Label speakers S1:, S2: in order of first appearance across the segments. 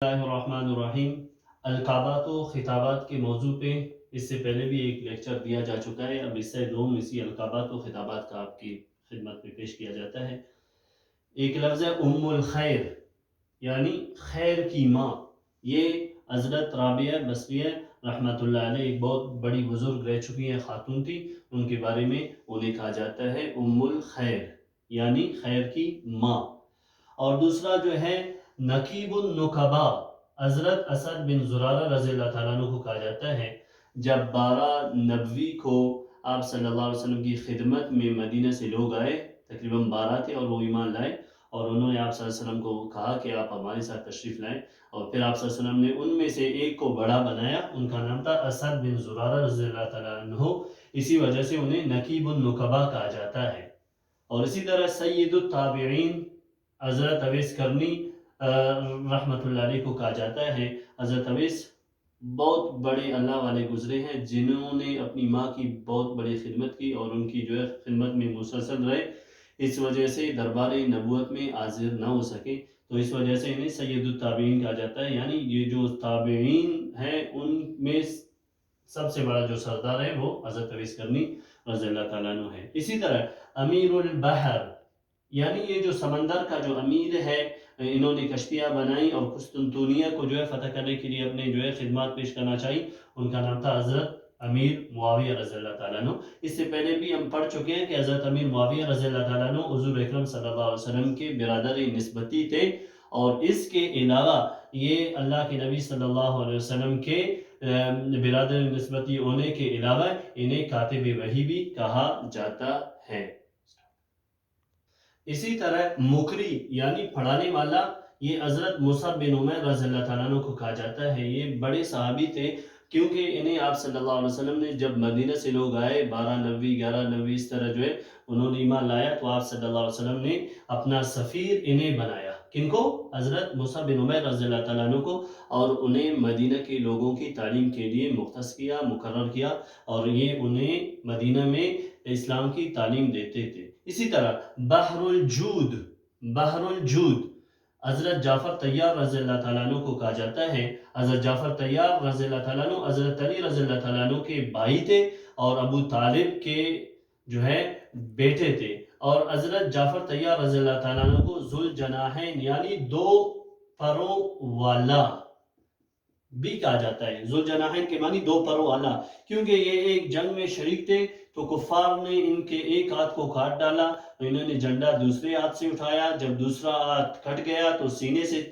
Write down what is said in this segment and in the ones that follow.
S1: اللہ الرحمن الرحیم۔ القابات و خطابات کے موضوع پہ اس سے پہلے بھی ایک لیکچر دیا جا چکا ہے، اب اس سے دوم اسی القابات و خطابات کا آپ کی خدمت میں پیش کیا جاتا ہے۔ ایک لفظ ہے ام الخیر، یعنی خیر کی ماں۔ یہ حضرت رابعہ بصریہ رحمۃ اللہ علیہ ایک بہت بڑی بزرگ رہ چکی ہیں، خاتون تھی، ان کے بارے میں انہیں کہا جاتا ہے ام الخیر، یعنی خیر کی ماں۔ اور دوسرا جو ہے نقیب النقبا، حضرت اسد بن زرارہ رضی اللہ تعالیٰ عنہ کو کہا جاتا ہے جب 12 نبوی کو آپ صلی اللہ علیہ وسلم کی خدمت میں مدینہ سے لوگ آئے، تقریباً 12 تھے، اور وہ ایمان لائے، اور انہوں نے آپ صلی اللہ علیہ وسلم کو کہا کہ آپ ہمارے ساتھ تشریف لائیں، اور پھر آپ صلی اللہ علیہ وسلم نے ان میں سے ایک کو بڑا بنایا، ان کا نام تھا اسد بن زرارہ رضی اللہ تعالیٰ عنہ، اسی وجہ سے انہیں نقیب النقبا کہا جاتا ہے۔ اور اسی طرح سید التابعین حضرت اویس کرنی رحمۃ اللہ علیہ کو کہا جاتا ہے۔ حضرت اویس بہت بڑے اللہ والے گزرے ہیں جنہوں نے اپنی ماں کی بہت بڑی خدمت کی، اور ان کی جو ہے خدمت میں مسلسل رہے، اس وجہ سے دربار نبوت میں حاضر نہ ہو سکے، تو اس وجہ سے انہیں سید التابعین کہا جاتا ہے، یعنی یہ جو تابعین ہیں ان میں سب سے بڑا جو سردار ہے وہ حضرت اویس کرنی رضی اللہ تعالیٰ عنہ ہے۔ اسی طرح امیر البحر، یعنی یہ جو سمندر کا جو امیر ہے، انہوں نے کشتیاں بنائی اور قسطنطنیہ کو جو ہے فتح کرنے کے لیے اپنے جو ہے خدمات پیش کرنا چاہی، ان کا نام تھا حضرت امیر معاویہ رضی اللہ تعالیٰ عنہ۔ اس سے پہلے بھی ہم پڑھ چکے ہیں کہ حضرت امیر معاویہ رضی اللہ تعالیٰ عنہ حضور اکرم صلی اللہ علیہ وسلم کے برادر نسبتی تھے، اور اس کے علاوہ یہ اللہ کے نبی صلی اللہ علیہ وسلم کے برادر نسبتی ہونے کے علاوہ انہیں کاتب وحی بھی کہا جاتا ہے۔ اسی طرح مقری یعنی پڑھانے والا، یہ حضرت مصعب بن عمیر رضی اللہ تعالیٰ عنہ کو کہا جاتا ہے۔ یہ بڑے صحابی تھے، کیونکہ انہیں آپ صلی اللہ علیہ وسلم نے جب مدینہ سے لوگ آئے 12 نبوی 11 نبوی اس طرح جو ہے انہوں نے ایمان لایا، تو آپ صلی اللہ علیہ وسلم نے اپنا سفیر انہیں بنایا۔ کن کو؟ حضرت مصعب بن عمیر رضی اللہ تعالیٰ عنہ کو، اور انہیں مدینہ کے لوگوں کی تعلیم کے لیے مختص کیا، مقرر کیا، اور یہ انہیں مدینہ میں اسلام کی تعلیم دیتے تھے۔ اسی طرح بحر الجود، بحر الجود حضرت جعفر طیار رضی اللہ تعالیٰ عنہ کو کہا جاتا ہے۔ حضرت جعفر طیار رضی اللہ تعالیٰ عنہ حضرت علی رضی اللہ تعالیٰ عنہ کے بھائی تھے، اور ابو طالب کے جو ہے بیٹے تھے، اور حضرت جعفر طیار رضی اللہ تعالیٰ عنہ کو ذوالجناحین یعنی 2 پروں والا بھی کہا جاتا ہے۔ ذوالجناحین کے معنی 2 پروں والا، کیونکہ یہ ایک جنگ میں شریک تھے، تو کفار نے ان کے ایک ہاتھ کو کاٹ ڈالا، تو انہوں نے جھنڈا دوسرے ہاتھ سے اٹھایا، جب دوسرا ہاتھ کٹ گیا تو سینے سے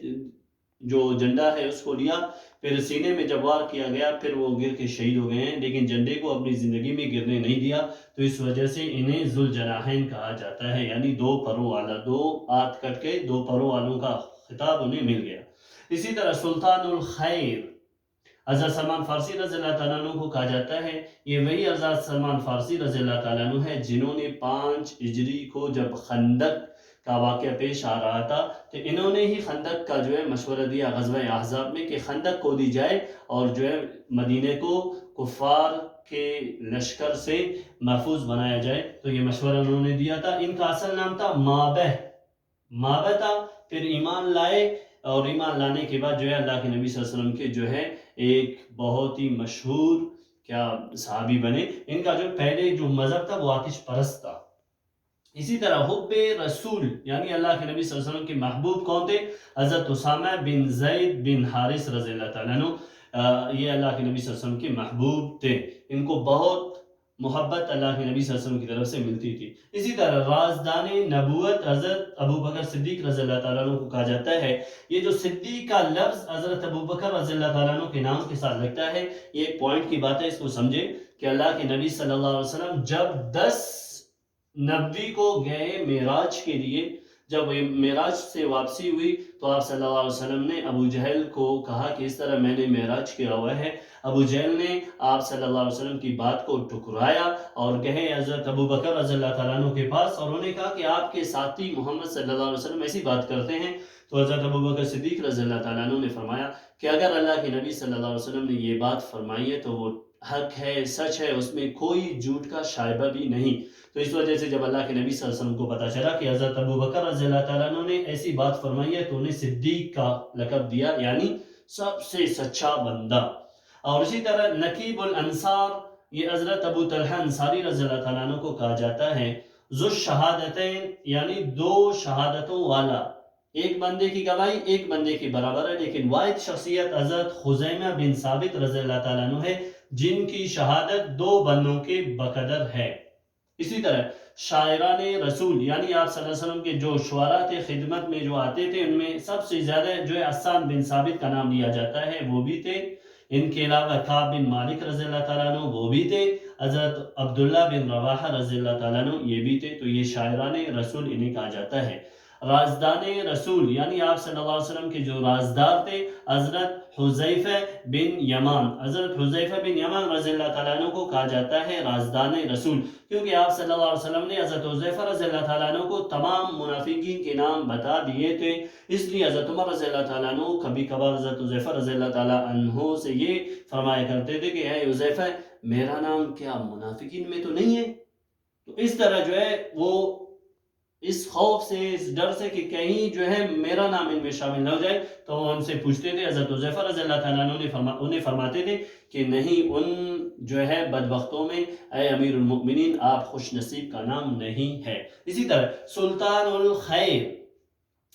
S1: جو جھنڈا ہے اس کو لیا، پھر سینے میں جب وار کیا گیا، پھر وہ گر کے شہید ہو گئے ہیں، لیکن جھنڈے کو اپنی زندگی میں گرنے نہیں دیا، تو اس وجہ سے انہیں ذوالجناحین کہا جاتا ہے، یعنی 2 پروں والا، 2 ہاتھ کٹ کے 2 پروں والوں کا خطاب انہیں مل گیا۔ اسی طرح سلطان الخیر حضرت سلمان فارسی رضی اللہ تعالیٰ عنہ کو کہا جاتا ہے۔ یہ وہی حضرت سلمان فارسی رضی اللہ تعالیٰ عنہ ہے جنہوں نے 5 ہجری کو جب خندق کا واقعہ پیش آ رہا تھا، تو انہوں نے ہی خندق کا جو ہے مشورہ دیا غزوہ احزاب میں کہ خندق کھودی جائے، اور جو ہے مدینے کو کفار کے لشکر سے محفوظ بنایا جائے، تو یہ مشورہ انہوں نے دیا تھا۔ ان کا اصل نام تھا مابہ تھا، پھر ایمان لائے، اور ایمان لانے کے بعد جو ہے اللہ کے نبی صلی اللہ علیہ وسلم کے جو ہے ایک بہت ہی مشہور صحابی بنے۔ ان کا جو پہلے جو مذہب تھا وہ آتش پرست تھا۔ اسی طرح حب رسول یعنی اللہ کے نبی صلی اللہ علیہ وسلم کے محبوب کون تھے؟ حضرت اسامہ بن زید بن حارث رضی اللہ تعالیٰ عنہ، یہ اللہ کے نبی صلی اللہ علیہ وسلم کے محبوب تھے، ان کو بہت محبت اللہ کے نبی صلی اللہ علیہ وسلم کی طرف سے ملتی تھی۔ اسی طرح رازدان نبوت حضرت ابوبکر صدیق رضی اللہ تعالیٰ عنہ کو کہا جاتا ہے۔ یہ جو صدیق کا لفظ حضرت ابوبکر رضی اللہ تعالیٰ عنہ کے نام کے ساتھ لگتا ہے، یہ ایک پوائنٹ کی بات ہے، اس کو سمجھے کہ اللہ کے نبی صلی اللہ علیہ وسلم جب 10 نبوی کو گئے معراج کے لیے، جب معراج سے واپسی ہوئی، تو آپ صلی اللہ علیہ وسلم نے ابو جہل کو کہا کہ اس طرح میں نے معراج کیا ہوا ہے۔ ابو جہل نے آپ صلی اللہ علیہ وسلم کی بات کو ٹکرایا اور کہے حضرت ابوبکر رضی اللہ تعالیٰ عنہ کے پاس، اور انہوں نے کہا کہ آپ کے ساتھی محمد صلی اللہ علیہ وسلم ایسی بات کرتے ہیں، تو حضرت ابوبکر صدیق رضی اللہ تعالیٰ عنہ نے فرمایا کہ اگر اللہ کے نبی صلی اللہ علیہ وسلم نے یہ بات فرمائی ہے تو وہ حق ہے، سچ ہے، اس میں کوئی جھوٹ کا شائبہ بھی نہیں۔ تو اس وجہ سے جب اللہ کے نبی صلی اللہ علیہ وسلم کو پتہ چلا کہ حضرت ابو بکر رضی اللہ تعالیٰ عنہ نے ایسی بات فرمائی ہے تو انہیں صدیق کا لقب دیا، یعنی سب سے سچا بندہ۔ اور اسی طرح نقیب الانصار، یہ حضرت ابو طلحہ انصاری رضی اللہ تعالیٰ عنہ کو کہا جاتا ہے، ذو الشہادتین، یعنی دو شہادتوں والا۔ ایک بندے کی گواہی ایک بندے کی برابر ہے، لیکن واحد شخصیت حضرت خزیمہ بن ثابت رضی اللہ تعالیٰ عنہ ہے، جن کی شہادت دو بندوں کے بقدر ہے۔ اسی طرح شاعران رسول، یعنی آپ صلی اللہ علیہ وسلم کے جو شعراء تھے خدمت میں جو آتے تھے، ان میں سب سے زیادہ جو ہے حسان بن ثابت کا نام لیا جاتا ہے، وہ بھی تھے۔ ان کے علاوہ کعب بن مالک رضی اللہ تعالیٰ عنہ وہ بھی تھے، حضرت عبداللہ بن رواحہ رضی اللہ تعالیٰ عنہ یہ بھی تھے۔ تو یہ شاعران رسول انہیں کہا جاتا ہے۔ رازدان رسول، یعنی آپ صلی اللہ علیہ وسلم کے جو رازدار تھے، حضرت حذیفہ بن یمان، حضرت حذیفہ بن یمان رضی اللہ تعالیٰ عنہ کو کہا جاتا ہے رازدان رسول، کیونکہ آپ صلی اللہ علیہ وسلم نے حضرت حذیفہ رضی اللہ تعالیٰ عنہ کو تمام منافقین کے نام بتا دیے تھے۔ اس لیے حضرت عمر رضی اللہ تعالیٰ عنہ کبھی کبھار حضرت حذیفہ رضی اللہ تعالیٰ عنہ سے یہ فرمایا کرتے تھے کہ اے حذیفہ، میرا نام کیا منافقین میں تو نہیں ہے؟ تو اس طرح جو ہے وہ اس خوف سے، اس ڈر سے کہ کہیں جو ہے میرا نام ان میں شامل نہ ہو جائے، تو وہ ان سے پوچھتے تھے۔ حضرت حذیفہ رضی اللہ تعالیٰ عنہ انہیں فرماتے تھے کہ نہیں، ان جو ہے بدبختوں میں اے امیر المؤمنین آپ خوش نصیب کا نام نہیں ہے۔ اسی طرح سلطان الخیر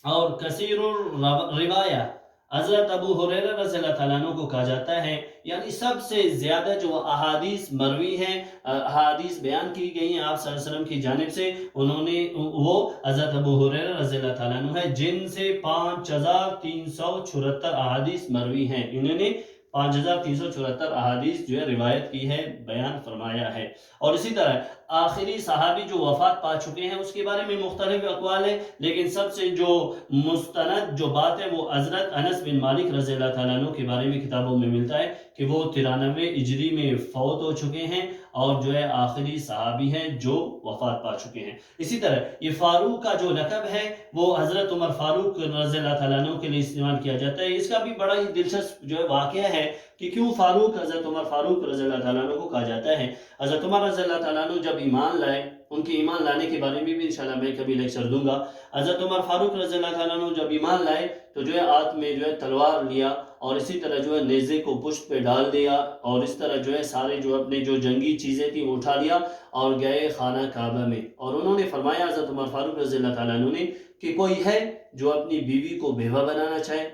S1: اور کثیر الروایہ، حضرت ابو ہریرہ رضی اللہ تعالیٰ عنہ کو کہا جاتا ہے، یعنی سب سے زیادہ جو احادیث مروی ہیں، احادیث بیان کی گئی ہیں آپ صلی اللہ علیہ وسلم کی جانب سے، وہ حضرت ابو ہریرہ رضی اللہ تعالیٰ عنہ ہے، جن سے 5374 احادیث مروی ہیں۔ انہوں نے 5374 احادیث جو ہے روایت کی ہے، بیان فرمایا ہے۔ اور اسی طرح آخری صحابی جو وفات پا چکے ہیں اس کے بارے میں مختلف اقوال ہیں، لیکن سب سے جو مستند جو بات ہے وہ حضرت انس بن مالک رضی اللہ تعالیٰ عنہ کے بارے میں کتابوں میں ملتا ہے کہ وہ 93 ہجری میں فوت ہو چکے ہیں، اور جو ہے آخری صحابی ہیں جو وفات پا چکے ہیں۔ اسی طرح یہ فاروق کا جو لقب ہے وہ حضرت عمر فاروق رضی اللہ تعالیٰ عنہ کے لیے استعمال کیا جاتا ہے۔ اس کا بھی بڑا ہی دلچسپ جو ہے واقعہ ہے کہ کیوں فاروق، حضرت عمر فاروق رضی اللہ تعالیٰ عنہ کو کہا جاتا ہے۔ حضرت عمر رضی اللہ تعالیٰ عنہ جب ایمان لائے، ان کے ایمان لانے کے بارے میں بھی انشاءاللہ میں کبھی لیکچر دوں گا۔ حضرت عمر فاروق رضی اللہ تعالیٰ عنہ جب ایمان لائے تو جو ہے ہاتھ میں جو ہے تلوار لیا، اور اسی طرح جو ہے نیزے کو پشت پہ ڈال دیا، اور اس طرح جو ہے سارے جو اپنے جو جنگی چیزیں تھیں وہ اٹھا لیا اور گئے خانہ کعبہ میں۔ اور انہوں نے فرمایا حضرت عمر فاروق رضی اللہ تعالیٰ عنہ نے کہ کوئی ہے جو اپنی بیوی کو بیوہ بنانا چاہے،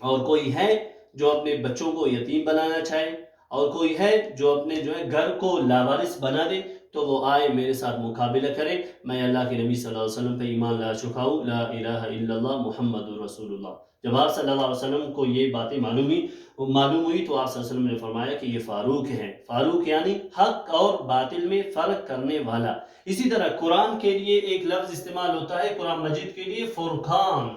S1: اور کوئی ہے جو اپنے بچوں کو یتیم بنانا چاہے، اور کوئی ہے جو اپنے جو ہے گھر کو لاوارث بنا دے، تو وہ آئے میرے ساتھ مقابلہ کرے، میں اللہ کے نبی صلی اللہ علیہ وسلم پہ ایمان لا چکا ہوں، لا الہ الا اللہ محمد رسول اللہ۔ جب آپ صلی اللہ علیہ وسلم کو یہ باتیں معلوم ہوئی تو آپ صلی اللہ علیہ وسلم نے فرمایا کہ یہ فاروق ہے۔ فاروق یعنی حق اور باطل میں فرق کرنے والا۔ اسی طرح قرآن کے لیے ایک لفظ استعمال ہوتا ہے، قرآن مجید کے لیے فرقان۔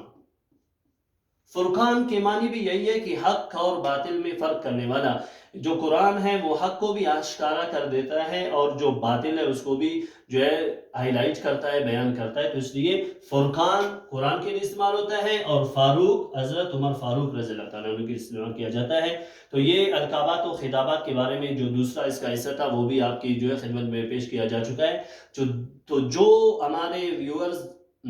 S1: فرقان کے معنی بھی یہی ہے کہ حق اور باطل میں فرق کرنے والا۔ جو قرآن ہے وہ حق کو بھی آشکارا کر دیتا ہے، اور جو باطل ہے اس کو بھی جو ہے ہائی لائٹ کرتا ہے، بیان کرتا ہے۔ تو اس لیے فرقان قرآن کے لیے استعمال ہوتا ہے، اور فاروق حضرت عمر فاروق رضی اللہ تعالیٰ عنہ کے لیے استعمال کیا جاتا ہے۔ تو یہ القابات و خطابات کے بارے میں جو دوسرا اس کا حصہ تھا وہ بھی آپ کی جو ہے خدمت میں پیش کیا جا چکا ہے۔ تو جو ہمارے ویورز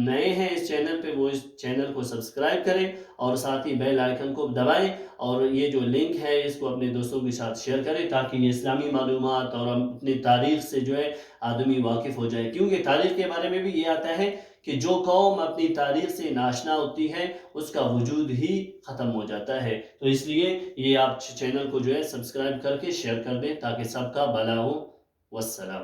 S1: نئے ہیں اس چینل پہ، وہ اس چینل کو سبسکرائب کریں، اور ساتھ ہی بیل آئیکن کو دبائیں، اور یہ جو لنک ہے اس کو اپنے دوستوں کے ساتھ شیئر کریں تاکہ یہ اسلامی معلومات اور اپنی تاریخ سے جو ہے آدمی واقف ہو جائے۔ کیونکہ تاریخ کے بارے میں بھی یہ آتا ہے کہ جو قوم اپنی تاریخ سے ناشنا ہوتی ہے اس کا وجود ہی ختم ہو جاتا ہے۔ تو اس لیے یہ آپ چینل کو جو ہے سبسکرائب کر کے شیئر کر دیں تاکہ سب کا بھلا ہو۔ والسلام۔